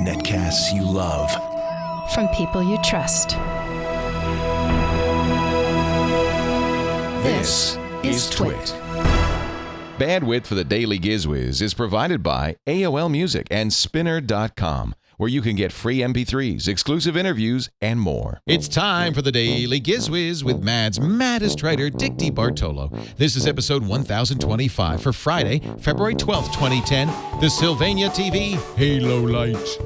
Netcasts you love. From people you trust. This is Twit. Bandwidth for the Daily Gizwiz is provided by AOL Music and Spinner.com, where you can get free MP3s, exclusive interviews, and more. It's time for the Daily Gizwiz with Mad's maddest writer, Dick DeBartolo. This is episode 1025 for Friday, February 12th, 2010, the Sylvania TV HaloLight.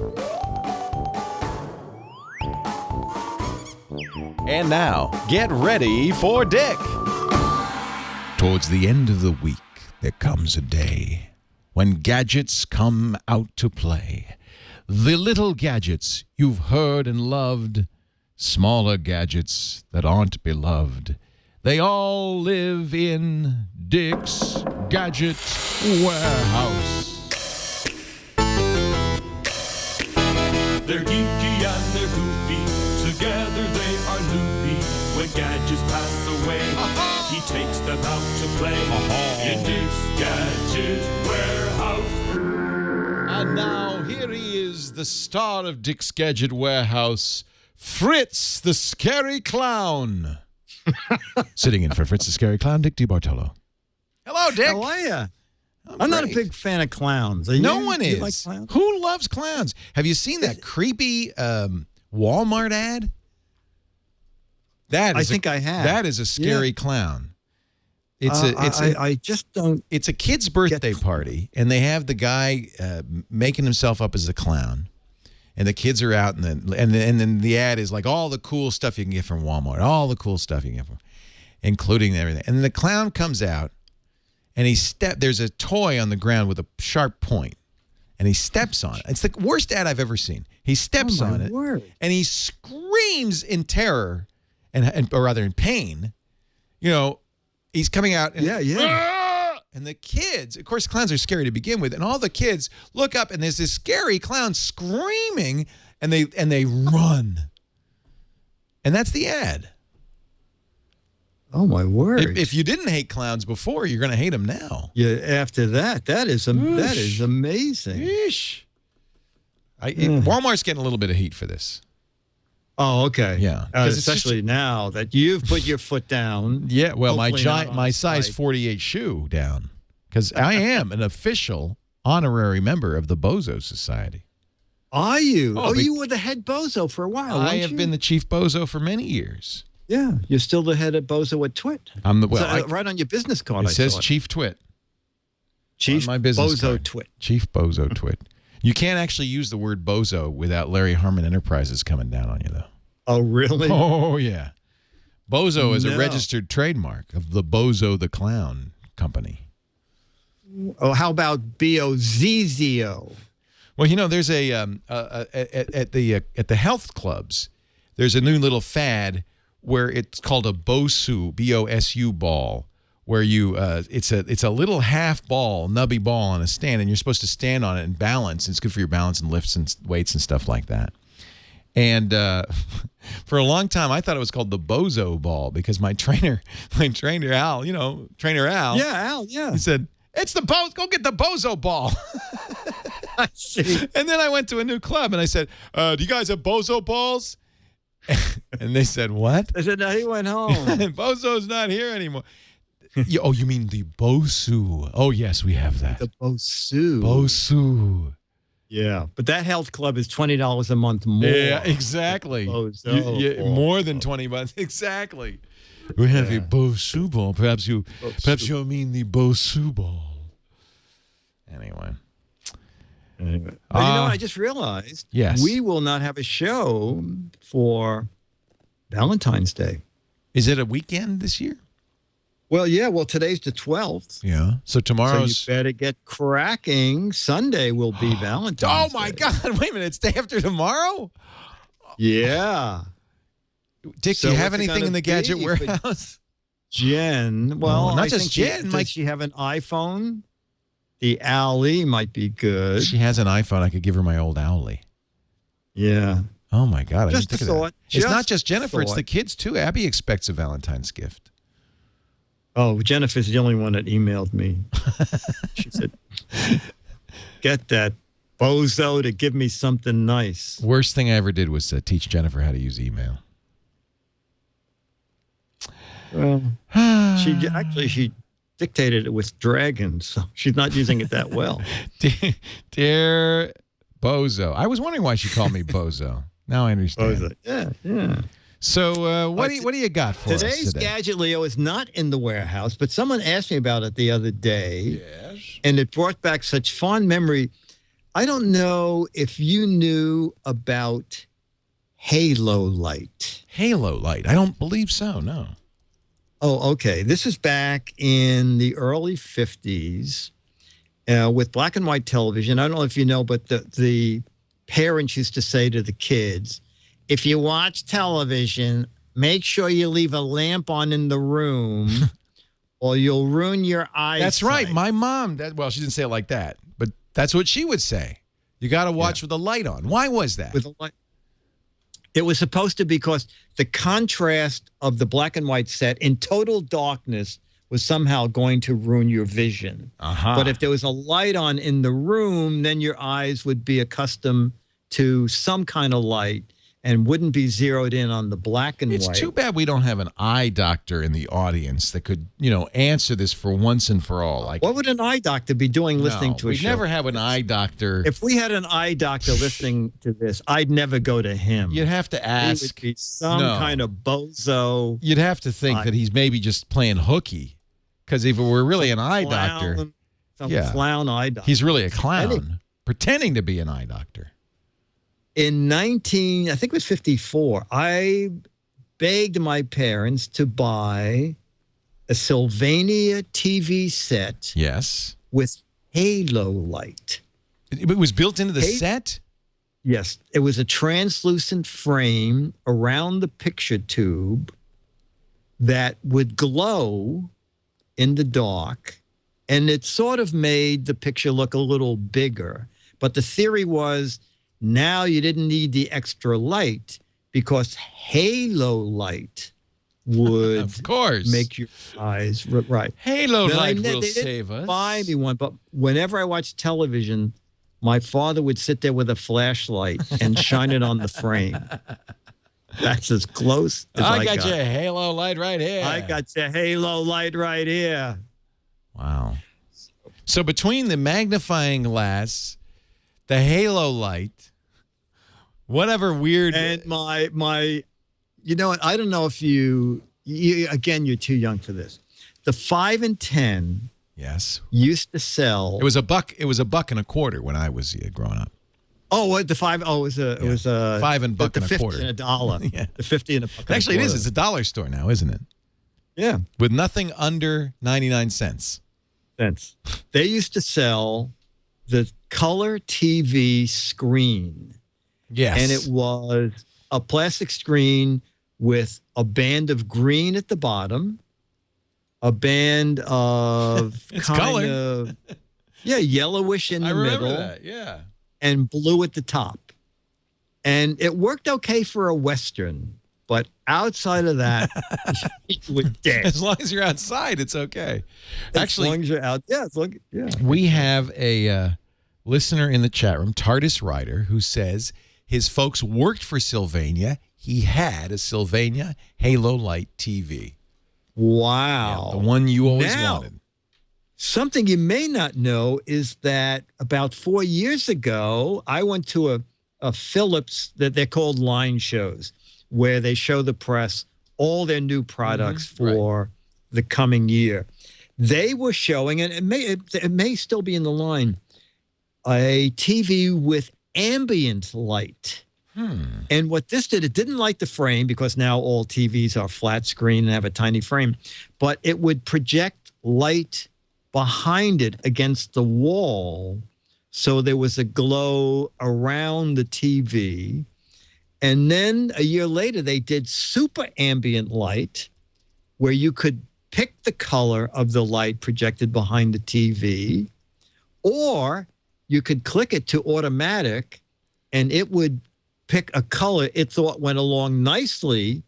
And now, get ready for Dick. Towards the end of the week, there comes a day when gadgets come out to play. The little gadgets you've heard and loved, smaller gadgets that aren't beloved. They all live in Dick's Gadget Warehouse. They're geeky and they're goofy, together they are loopy. When gadgets pass away, he takes them out to play in Dick's Gadget Warehouse. And now, here he is, the star of Dick's Gadget Warehouse, Fritz the Scary Clown. Sitting in for Fritz the Scary Clown, Dick DeBartolo. Hello, Dick. How are you? I'm not a big fan of clowns. No one is. Like clowns? Who loves clowns? Have you seen that creepy Walmart ad? I think I have. That is a scary clown. I just don't. It's a kid's birthday party, and they have the guy making himself up as a clown, and the kids are out, and then the ad is like all the cool stuff you can get from Walmart, all the cool stuff you can get from, including everything. And then the clown comes out, and there's a toy on the ground with a sharp point, and he steps on it. It's the worst ad I've ever seen. He steps on it, and he screams in terror, or rather in pain. You know. He's coming out and and the kids, of course, clowns are scary to begin with, and all the kids look up and there's this scary clown screaming and they run. And that's the ad. Oh my word. If you didn't hate clowns before, you're going to hate them now. Yeah, after that is amazing. Yeesh. Walmart's getting a little bit of heat for this. Oh, okay. Yeah. Especially now that you've put your foot down. Yeah, well, my size 48 shoe down. Because I am an official honorary member of the Bozo Society. Are you? You were the head bozo for a while, I have been the chief bozo for many years. Yeah, you're still the head of bozo at Twit. I'm the right on your business card. It says Chief Twit. Chief my business Bozo card. Twit. Chief Bozo Twit. You can't actually use the word bozo without Larry Harmon Enterprises coming down on you, though. Oh, really? Oh, yeah. Bozo is a registered trademark of the Bozo the Clown Company. Oh, how about B-O-Z-Z-O? Well, you know, there's at the health clubs, there's a new little fad where it's called a BOSU, B-O-S-U ball, where it's a little half ball, nubby ball on a stand, and you're supposed to stand on it and balance. It's good for your balance and lifts and weights and stuff like that. And for a long time, I thought it was called the Bozo ball because my trainer Al, Trainer Al. Yeah, Al, yeah. He said, "It's the Bozo, go get the Bozo ball." I see. And then I went to a new club and I said, "Do you guys have Bozo balls?" And they said, "What?" I said, "No, he went home." Bozo's not here anymore. You mean the Bosu? Oh, yes, we have that. The Bosu. Bosu. Yeah, but that health club is $20 a month more. Yeah, exactly. More than 20 months. Exactly. We have a Bosu ball. Perhaps you mean the Bosu ball. Anyway. But you know what I just realized? Yes. We will not have a show for Valentine's Day. Is it a weekend this year? Well, yeah. Well, today's the 12th. Yeah. So tomorrow's... So you better get cracking. Sunday will be Valentine's Oh, my Day. God. Wait a minute. It's day after tomorrow? Yeah. Dick, do you have anything in the gadget warehouse? Jen. Well, not just Jen. Does she have an iPhone? The Owlie might be good. She has an iPhone. I could give her my old Owlie. Yeah. Oh, my God. Just a thought. It's not just Jennifer. It's the kids, too. Abby expects a Valentine's gift. Oh, Jennifer's the only one that emailed me. She said, get that bozo to give me something nice. Worst thing I ever did was teach Jennifer how to use email. Well, she dictated it with dragons, so she's not using it that well. Dear Bozo. I was wondering why she called me Bozo. Now I understand. Bozo. Yeah. So what do you got for us Today's today? gadget, Leo, is not in the warehouse, but someone asked me about it the other day. Yes. And it brought back such fond memory. I don't know if you knew about HaloLight. HaloLight. I don't believe so, no. Oh, okay. This is back in the early 50s with black and white television. I don't know if you know, but the parents used to say to the kids, if you watch television, make sure you leave a lamp on in the room or you'll ruin your eyes. That's right. My mom, well, she didn't say it like that, but that's what she would say. You got to watch with the light on. Why was that? With a light. It was supposed to be because the contrast of the black and white set in total darkness was somehow going to ruin your vision. But if there was a light on in the room, then your eyes would be accustomed to some kind of light and wouldn't be zeroed in on the black and white. It's too bad we don't have an eye doctor in the audience that could, answer this for once and for all. Like, what would an eye doctor be doing listening to a show? We never have an eye doctor. If we had an eye doctor listening to this, I'd never go to him. You'd have to ask. He would be some kind of bozo. You'd have to think that he's maybe just playing hooky. Because if it were really an eye doctor. Some clown eye doctor. He's really a clown, pretending to be an eye doctor. In I think it was 54, I begged my parents to buy a Sylvania TV set. Yes. With HaloLight. It was built into the set? Yes. It was a translucent frame around the picture tube that would glow in the dark, and it sort of made the picture look a little bigger. But the theory was, now you didn't need the extra light because HaloLight would of course make your eyes right. HaloLight will save us. Buy me one, but whenever I watched television, my father would sit there with a flashlight and shine it on the frame. That's as close as I got. I got your HaloLight right here. I got your HaloLight right here. Wow. So between the magnifying glass, the HaloLight, whatever weird, and my, you know what? I don't know if you again, you're too young for this. The 5 and 10, yes, used to sell. It was $1. It was $1.25 when I was growing up. Oh, what, the 5? Oh, it was a $5 and $1.25. The 50 and $1. Yeah. The 50 and $1. Actually, it is. It's a dollar store now, isn't it? Yeah, with nothing under 99 cents. They used to sell the color TV screen. Yes. And it was a plastic screen with a band of green at the bottom, a band of yellowish in the middle. That. Yeah. And blue at the top. And it worked okay for a Western, but outside of that, you would dead. As long as you're outside, it's okay. Actually, as long as you're out, We have a listener in the chat room, TARDIS Ryder, who says his folks worked for Sylvania. He had a Sylvania HaloLight TV. Wow. Yeah, the one you always wanted. Something you may not know is that about 4 years ago, I went to a Philips, that they're called line shows, where they show the press all their new products for the coming year. They were showing, and it may still be in the line, a TV with ambient light. And what this did, it didn't light the frame because now all TVs are flat screen and have a tiny frame, but it would project light behind it against the wall. So there was a glow around the TV. And then a year later, they did super ambient light where you could pick the color of the light projected behind the TV, or you could click it to automatic and it would pick a color it thought went along nicely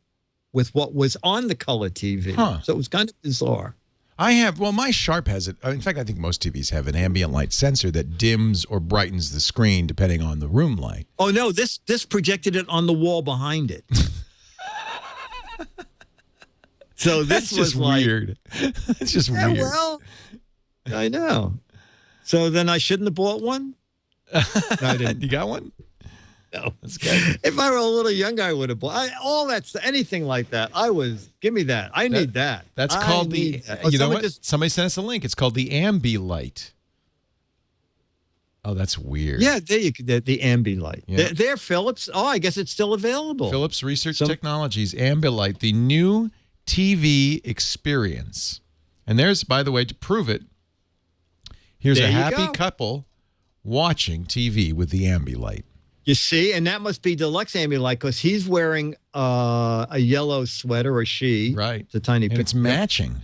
with what was on the color TV. So it was kind of bizarre. I have, well, my Sharp has it. In fact, I think most TVs have an ambient light sensor that dims or brightens the screen depending on the room light. Oh, no, this projected it on the wall behind it. So this That's was just like, weird. It's just yeah, weird. well, I know. So then I shouldn't have bought one? No, I didn't. You got one? No. That's good. If I were a little younger, I would have bought anything like that. Give me that. I need that. That's I called need the, that. Oh, you know someone what? Somebody sent us a link. It's called the Ambilight. Oh, that's weird. Yeah, there you could, the Ambilight. Yeah. They're Philips. Oh, I guess it's still available. Philips Research Technologies, Ambilight, the new TV experience. And there's, by the way, to prove it, here's There a you happy go. couple watching TV with the Ambilight. You see, and that must be Deluxe Ambilight because he's wearing a yellow sweater, or she. Right. It's a tiny And it's picture. matching.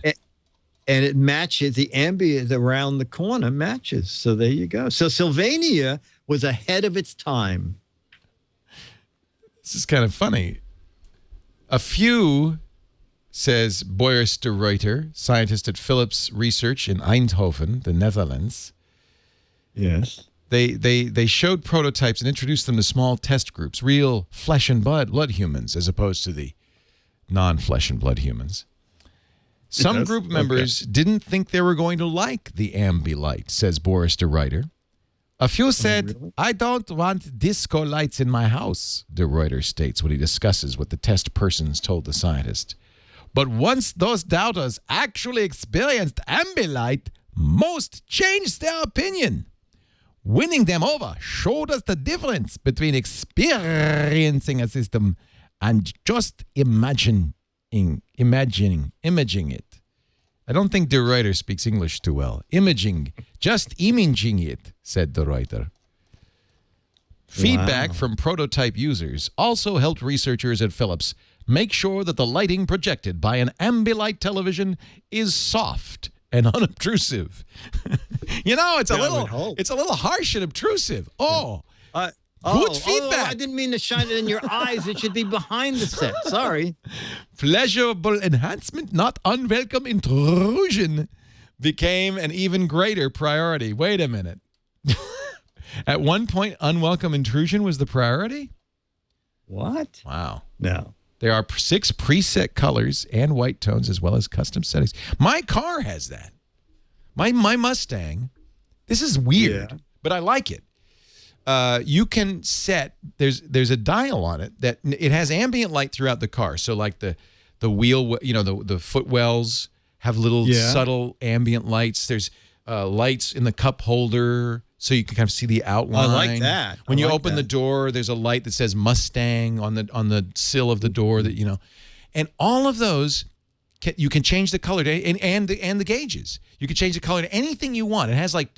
And it matches, the ambient around the corner matches. So there you go. So Sylvania was ahead of its time. This is kind of funny. A few, says Boris de Ruyter, scientist at Philips Research in Eindhoven, the Netherlands. Yes. They showed prototypes and introduced them to small test groups, real flesh and blood humans, as opposed to the non-flesh and blood humans. Some Yes, group members didn't think they were going to like the Ambilight, says Boris de Ruyter. A few said, really? I don't want disco lights in my house, de Ruyter states when he discusses what the test persons told the scientist. But once those doubters actually experienced Ambilight, most changed their opinion. Winning them over showed us the difference between experiencing a system and just imaging it. I don't think de Ruyter speaks English too well. Just imaging it, said de Ruyter. Feedback from prototype users also helped researchers at Philips make sure that the lighting projected by an Ambilight television is soft and unobtrusive. It's a little harsh and obtrusive. Good feedback. I didn't mean to shine it in your eyes. It should be behind the set. Sorry. Pleasurable enhancement, not unwelcome intrusion, became an even greater priority. Wait a minute. At one point, unwelcome intrusion was the priority? What? Wow. No. There are 6 preset colors and white tones as well as custom settings. My car has that. My Mustang. This is weird, but I like it. You can set, there's a dial on it that it has ambient light throughout the car. So like the wheel, the footwells have little subtle ambient lights. There's lights in the cup holder so you can kind of see the outline. I like that. When you open the door, there's a light that says Mustang on the sill of the door and all of those you can change the color to, and the gauges. You can change the color to anything you want. It has like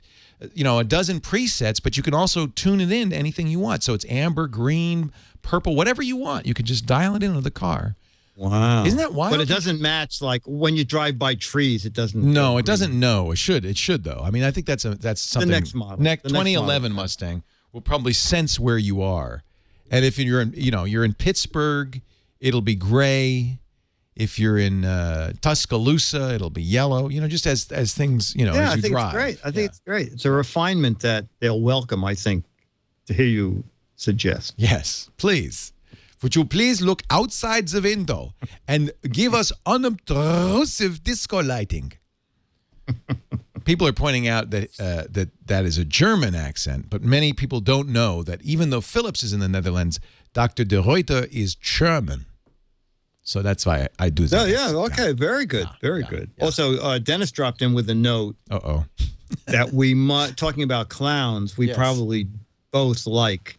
a dozen presets, but you can also tune it in to anything you want. So it's amber, green, purple, whatever you want. You can just dial it into the car. Wow. Isn't that wild? But it doesn't match, like when you drive by trees, it doesn't. No, it doesn't. No, it should. It should, though. I mean, I think that's something. The next model. Next The next 2011 model. Mustang will probably sense where you are. And if you're in Pittsburgh, it'll be gray. If you're in Tuscaloosa, it'll be yellow. Just as things, as you drive. I think it's great. I think it's great. It's a refinement that they'll welcome, I think, to hear you suggest. Yes, please. Would you please look outside the window and give us unobtrusive disco lighting? People are pointing out that that is a German accent, but many people don't know that even though Philips is in the Netherlands, Dr. de Ruyter is German. So that's why I do that. Oh, yeah. Okay. Very good. Very good. Yeah. Also, Dennis dropped in with a note that we talking about clowns, we probably both like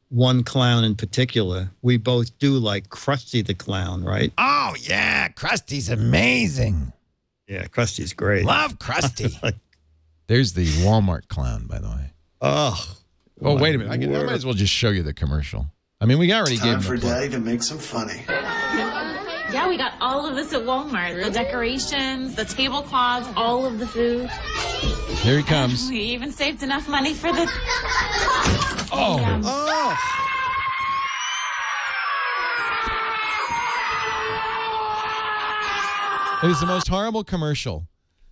one clown in particular. We both do like Krusty the Clown, right? Oh, yeah. Krusty's amazing. Yeah, Krusty's great. Love Krusty. There's the Walmart clown, by the way. Oh, wait a minute. I might as well just show you the commercial. I mean, we already gave him for Daddy to make some funny. Yeah, we got all of this at Walmart. Really? The decorations, the tablecloths, all of the food. Here he comes. We even saved enough money for the... Oh. It is the most horrible commercial.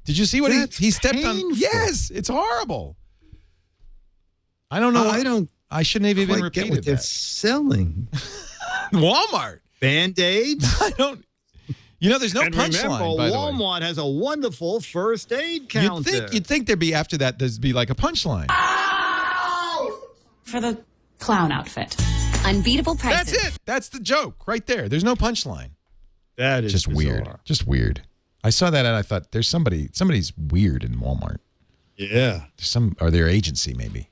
Did you see what That's he stepped on? painful. Yes, it's horrible. I don't know. I shouldn't have even quite get repeated what they're that. selling. Walmart. Band-Aids? I don't. You know, there's no And remember, punchline. By the way, Walmart has a wonderful first aid counter. You'd think there'd be after that. There'd be like a punchline. For the clown outfit. Unbeatable prices. That's it. That's the joke right there. There's no punchline. That is Just bizarre. weird. Just weird. I saw that and I thought, there's somebody's weird in Walmart. Yeah, Or their agency maybe.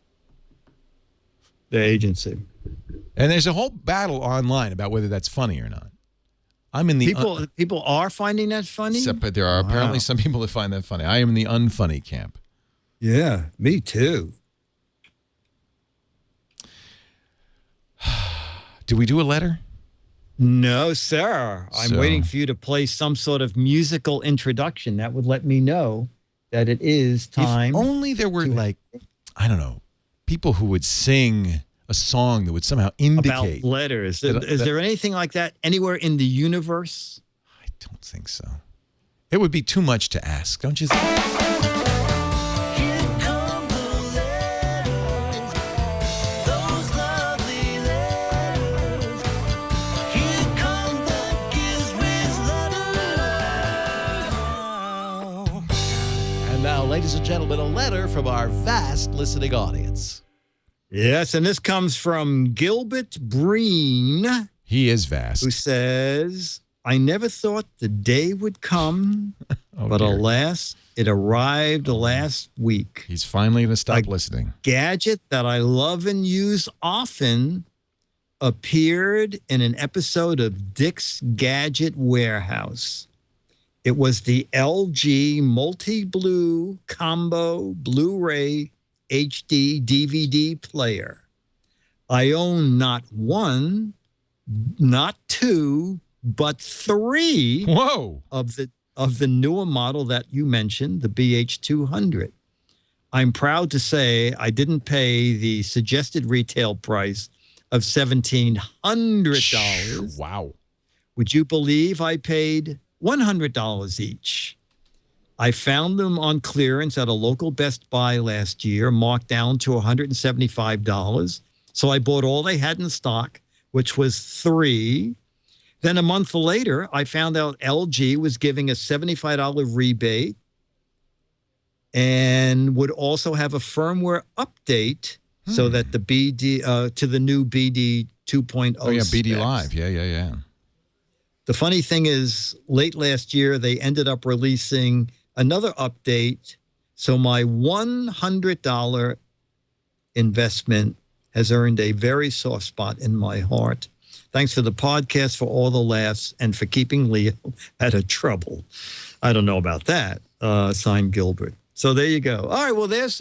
the agency. And there's a whole battle online about whether that's funny or not. I'm in the People are finding that funny? but there are apparently some people that find that funny. I am in the unfunny camp. Yeah, me too. Do we do a letter? No, sir. I'm So- waiting for you to play some sort of musical introduction that would let me know that it is time. If only there were like, I don't know, people who would sing a song that would somehow indicate. About letters. that- Is there anything like that anywhere in the universe? I don't think so. It would be too much to ask, don't you think? And now, ladies and gentlemen, a letter from our vast listening audience. Yes, and this comes from Gilbert Breen, He is vast. who says, I never thought the day would come, Oh, but dear. alas, it arrived last week. He's finally going to stop Like- listening. Gadget that I love and use often appeared in an episode of Dick's Gadget Warehouse. It was the LG multi-blue combo Blu-ray HD DVD player. I own not one, not two, but three Whoa. of the newer model that you mentioned, the BH200. I'm proud to say I didn't pay the suggested retail price of $1,700. Wow. Would you believe I paid $100 each? I found them on clearance at a local Best Buy last year, marked down to $175. So I bought all they had in stock, which was three. Then a month later, I found out LG was giving a $75 rebate and would also have a firmware update so that the BD to the new BD 2.0. Oh, yeah, BD specs. Live. Yeah. The funny thing is, late last year, they ended up releasing another update. So my $100 investment has earned a very soft spot in my heart. Thanks for the podcast, for all the laughs, and for keeping Leo out of trouble. I don't know about that. Signed, Gilbert. So there you go. All right, well, there's,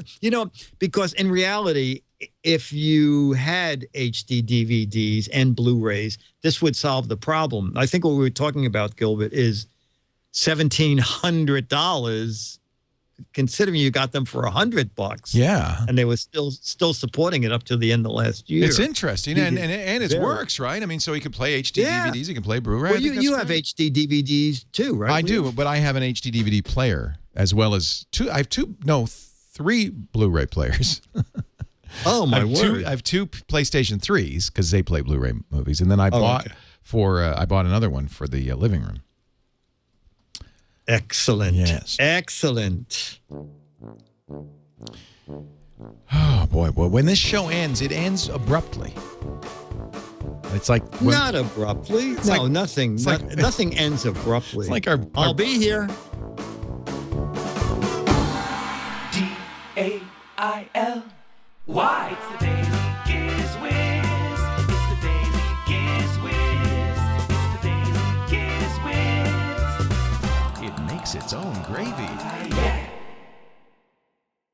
because in reality, if you had HD DVDs and Blu-rays, this would solve the problem. I think what we were talking about, Gilbert, is $1,700, considering you got them for $100. Yeah. And they were still supporting it up to the end of last year. It's interesting, and it Very. works, right? I mean, so he can play HD Yeah. DVDs, he can play Blu-ray. Well, I think you that's have great. HD DVDs too, right? I do, but I have an HD DVD player as well as three Blu-ray players. Oh, my word. I have two PlayStation 3s because they play Blu-ray movies, and then I bought another one for the living room. Excellent. Yes. Excellent. Oh boy, well, when this show ends, it ends abruptly. It's like Not abruptly. No, like- nothing. it's like- Nothing ends abruptly. It's like our I'll be here. DAIL. Why? It's the Daily Giz with